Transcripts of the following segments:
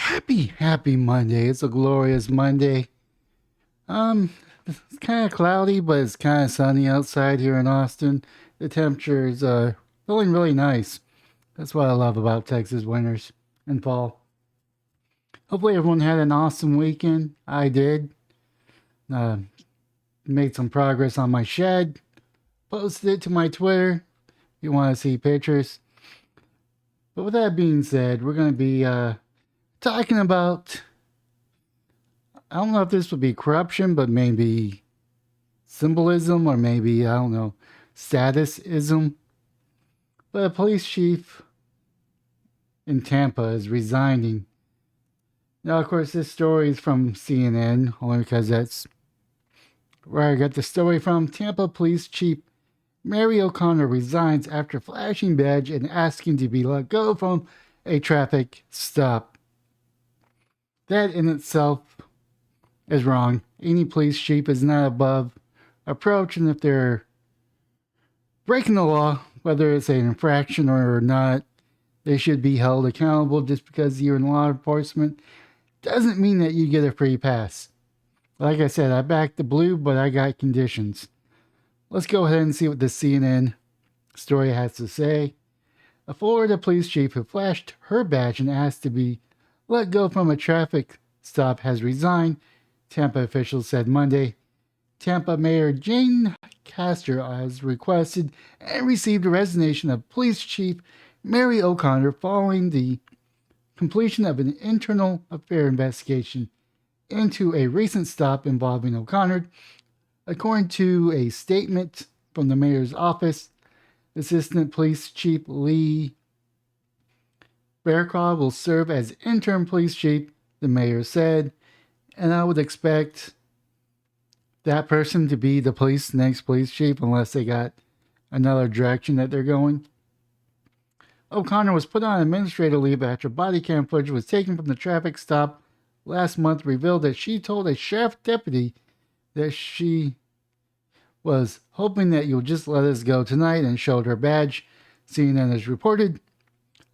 Happy Monday. It's a glorious Monday. Um, it's kind of cloudy, but it's kind of sunny outside here in Austin. The temperature is feeling really nice. That's what I love about Texas winters and fall. Hopefully everyone had an awesome weekend. I did. Uh, Made some progress on my shed. Posted it to my Twitter if you want to see pictures. But with that being said, we're going to be talking about, I don't know if this would be corruption, but maybe symbolism or maybe, I don't know, statusism. But a police chief in Tampa is resigning. Now, of course, this story is from CNN, only because that's where I got the story from. Tampa Police Chief Mary O'Connor resigns after flashing badge and asking to be let go from a traffic stop. That in itself is wrong. Any police chief is not above approach, and if they're breaking the law, whether it's an infraction or not, they should be held accountable. Just because you're in law enforcement doesn't mean that you get a free pass. Like I said, I backed the blue, but I got conditions. Let's go ahead and see what the CNN story has to say. A Florida police chief who flashed her badge and asked to be let go from a traffic stop has resigned, Tampa officials said Monday. Tampa Mayor Jane Castor has requested and received a resignation of Police Chief Mary O'Connor following the completion of an internal affair investigation into a recent stop involving O'Connor. According to a statement from the mayor's office, Assistant Police Chief Lee Bearclaw will serve as interim police chief, the mayor said, and I would expect that person to be the next police chief unless they got another direction that they're going. O'Connor was put on administrative leave after body cam footage was taken from the traffic stop last month revealed that she told a sheriff deputy that she was hoping that you'll just let us go tonight and showed her badge. CNN has reported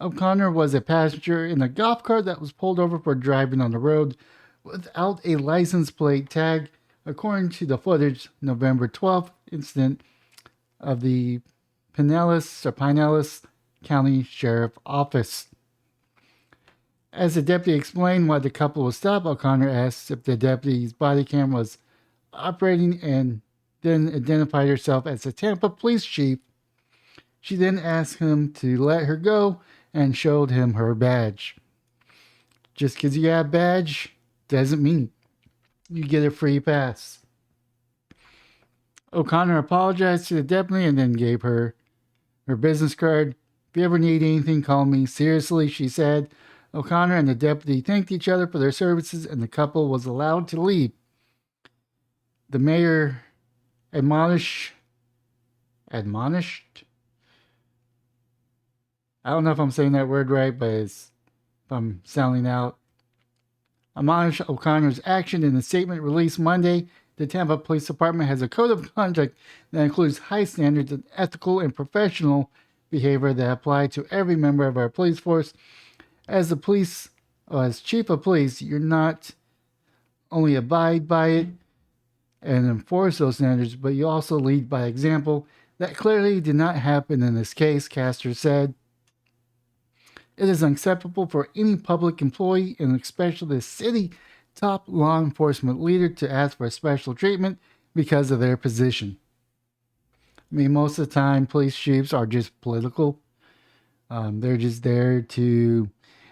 O'Connor was a passenger in a golf cart that was pulled over for driving on the road without a license plate tag, according to the footage, November 12th incident of the Pinellas County Sheriff Office. As the deputy explained why the couple was stopped, O'Connor asked if the deputy's body cam was operating and then identified herself as the Tampa police chief. She then asked him to let her go and showed him her badge. Just because you have a badge doesn't mean you get a free pass. O'Connor apologized to the deputy and then gave her business card. If you ever need anything, call me. Seriously, she said. O'Connor and the deputy thanked each other for their services and the couple was allowed to leave. The mayor admonished, I don't know if I'm saying that word right, but if I'm sounding out, admonished O'Connor's action in a statement released Monday. The Tampa Police Department has a code of conduct that includes high standards of ethical and professional behavior that apply to every member of our police force. As chief of police, you're not only abide by it and enforce those standards, but you also lead by example. That clearly did not happen in this case, Castor said. It is unacceptable for any public employee, and especially the city top law enforcement leader, to ask for special treatment because of their position. I mean, most of the time, police chiefs are just political. They're just there to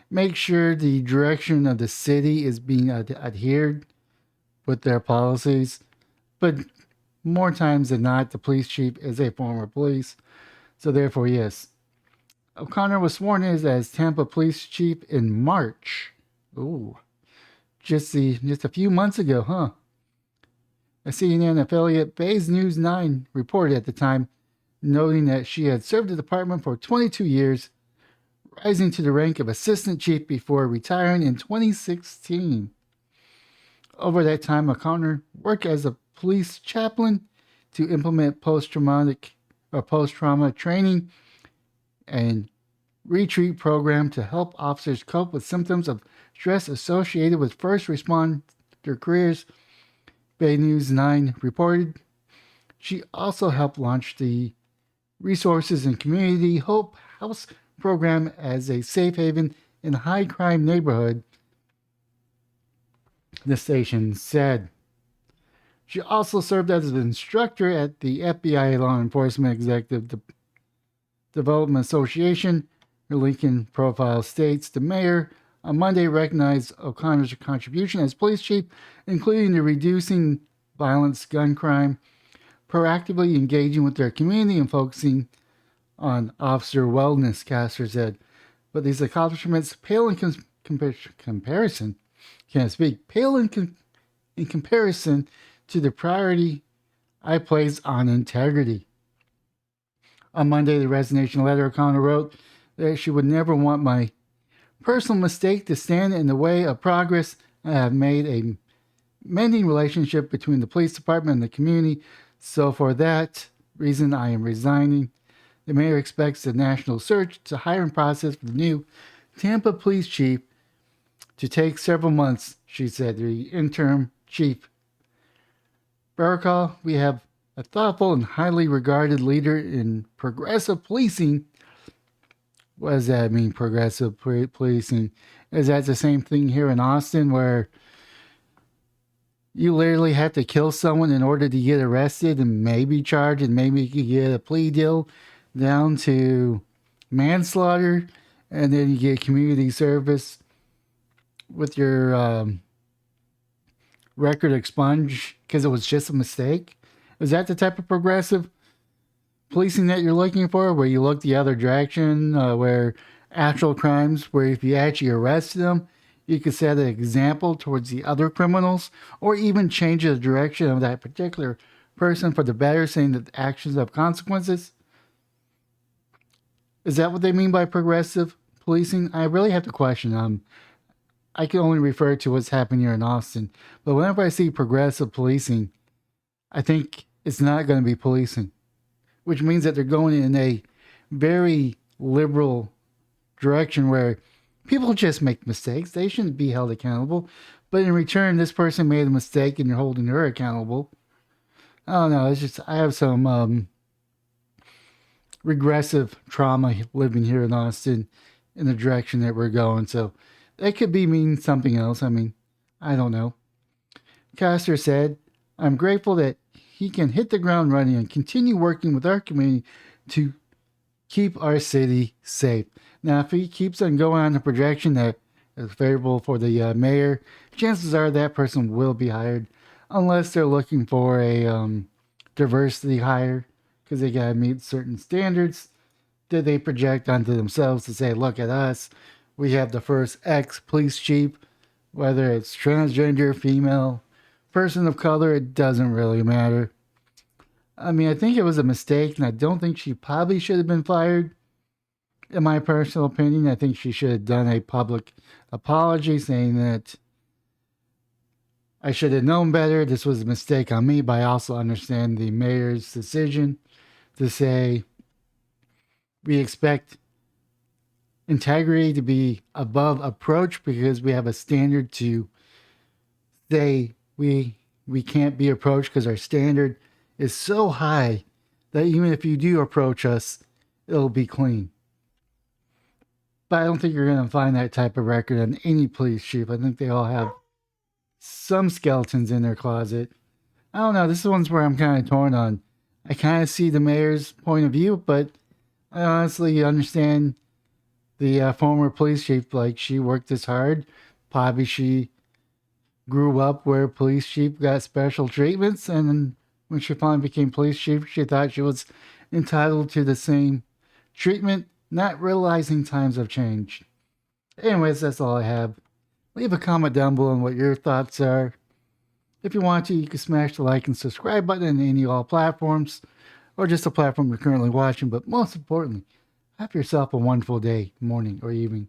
make sure the direction of the city is being adhered with their policies. But more times than not, the police chief is a former police. So therefore, yes. O'Connor was sworn in as Tampa police chief in March. Ooh, just a few months ago, huh? A CNN affiliate, Bay's News 9, reported at the time, noting that she had served the department for 22 years, rising to the rank of assistant chief before retiring in 2016. Over that time, O'Connor worked as a police chaplain to implement post-trauma training and retreat program to help officers cope with symptoms of stress associated with first responder careers, Bay News 9 reported. She also helped launch the Resources and Community Hope House program as a safe haven in a high crime neighborhood, the station said. She also served as an instructor at the FBI Law Enforcement Executive Development Association. Her LinkedIn profile states the mayor on Monday recognized O'Connor's contribution as police chief, including the reducing violence, gun crime, proactively engaging with their community, and focusing on officer wellness, Castor said. But these accomplishments pale in comparison, can't speak, pale in comparison to the priority I place on integrity. On Monday, the resignation letter O'Connor wrote that she would never want my personal mistake to stand in the way of progress. I have made a mending relationship between the police department and the community, so for that reason I am resigning. The mayor expects the national search to hiring process for the new Tampa police chief to take several months, she said. The interim chief Barakal, we have a thoughtful and highly regarded leader in progressive policing. What does that mean, progressive policing? Is that the same thing here in Austin where you literally have to kill someone in order to get arrested and maybe charged and maybe you could get a plea deal down to manslaughter and then you get community service with your record expunged because it was just a mistake? Is that the type of progressive policing that you're looking for, where you look the other direction, where actual crimes, where if you actually arrest them, you could set an example towards the other criminals, or even change the direction of that particular person for the better, saying that actions have consequences? Is that what they mean by progressive policing? I really have to question. I can only refer to what's happening here in Austin. But whenever I see progressive policing, I think it's not going to be policing, which means that they're going in a very liberal direction where people just make mistakes. They shouldn't be held accountable. But in return, this person made a mistake and you're holding her accountable. I don't know. It's just, I have some regressive trauma living here in Austin in the direction that we're going. So that could be mean something else. I mean, I don't know. Castor said, I'm grateful that he can hit the ground running and continue working with our community to keep our city safe. Now, if he keeps on going on the projection that is favorable for the mayor, chances are that person will be hired, unless they're looking for a diversity hire, because they got to meet certain standards that they project onto themselves to say, look at us. We have the first ex-police chief, whether it's transgender, female, person of color, it doesn't really matter. I mean, I think it was a mistake, and I don't think she probably should have been fired. In my personal opinion, I think she should have done a public apology saying that I should have known better. This was a mistake on me, but I also understand the mayor's decision to say we expect integrity to be above approach because we have a standard to say we can't be approached because our standard is so high that even if you do approach us, it'll be clean. But I don't think you're going to find that type of record on any police chief. I think they all have some skeletons in their closet. I don't know. This is one's where I'm kind of torn on. I kind of see the mayor's point of view, but I honestly understand the former police chief. Like, she worked this hard. Probably she grew up where police chief got special treatments, and when she finally became police chief, she thought she was entitled to the same treatment, not realizing times have changed. Anyways, that's all I have. Leave a comment down below on what your thoughts are. If you want to, you can smash the like and subscribe button on any all platforms, or just the platform you're currently watching. But most importantly, have yourself a wonderful day, morning, or evening.